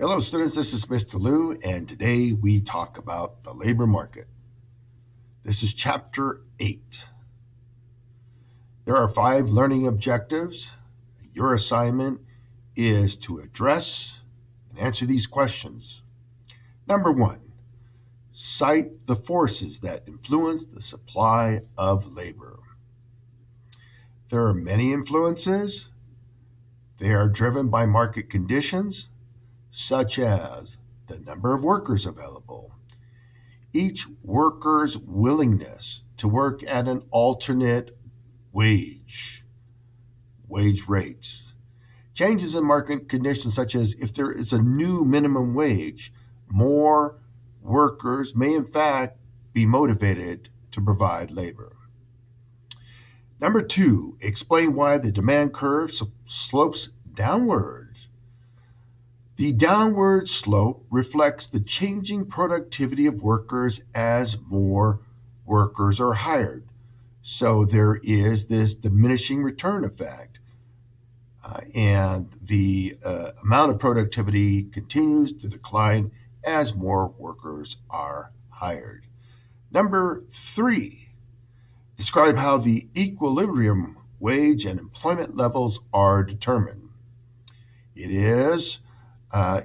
Hello students, this is Mr. Liu, and today we talk about the labor market. This is Chapter 8. There are 5 learning objectives. Your assignment is to address and answer these questions. Number 1, cite the forces that influence the supply of labor. There are many influences. They are driven by market conditions, such as the number of workers available, each worker's willingness to work at an alternate wage rates, changes in market conditions such as if there is a new minimum wage, more workers may in fact be motivated to provide labor. Number 2, explain why the demand curve slopes downward. The downward slope reflects the changing productivity of workers as more workers are hired. So there is this diminishing return effect, and the amount of productivity continues to decline as more workers are hired. Number 3, describe how the equilibrium wage and employment levels are determined. It is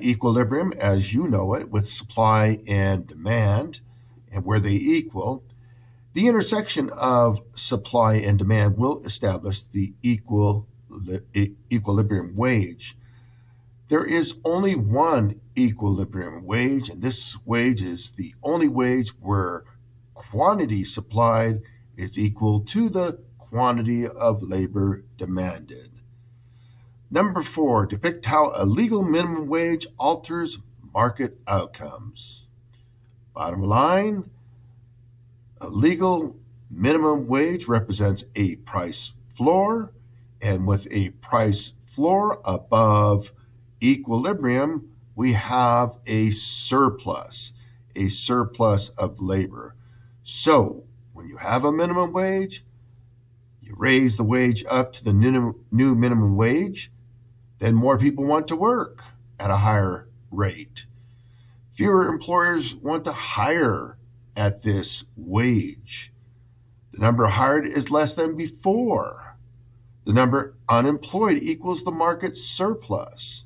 equilibrium, as you know it, with supply and demand, and where they equal. The intersection of supply and demand will establish the equilibrium wage. There is only one equilibrium wage, and this wage is the only wage where quantity supplied is equal to the quantity of labor demanded. Number 4, depict how a legal minimum wage alters market outcomes. Bottom line, a legal minimum wage represents a price floor, and with a price floor above equilibrium, we have a surplus of labor. So when you have a minimum wage, you raise the wage up to the new minimum wage, then more people want to work at a higher rate. Fewer employers want to hire at this wage. The number hired is less than before. The number unemployed equals the market surplus.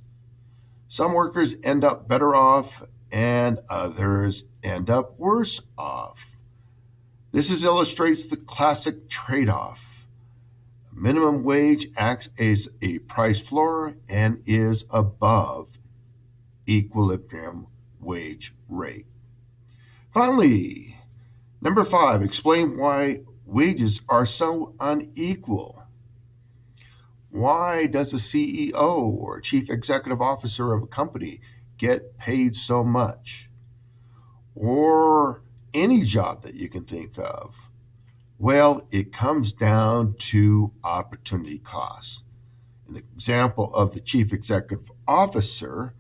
Some workers end up better off and others end up worse off. This illustrates the classic trade-off. Minimum wage acts as a price floor and is above equilibrium wage rate. Finally, number 5, explain why wages are so unequal. Why does a CEO or chief executive officer of a company get paid so much? Or any job that you can think of? Well, it comes down to opportunity costs. In the example of the chief executive officer,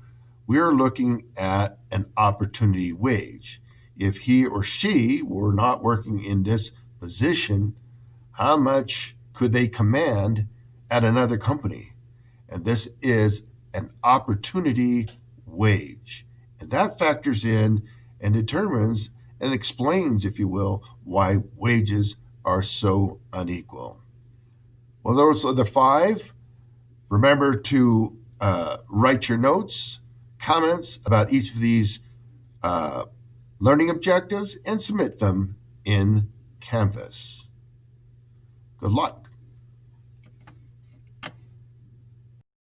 we are looking at an opportunity wage. If he or she were not working in this position, how much could they command at another company? And this is an opportunity wage. And that factors in and determines and explains, if you will, why wages are so unequal. Well, those are the 5. Remember to write your notes, comments about each of these learning objectives and submit them in Canvas. Good luck.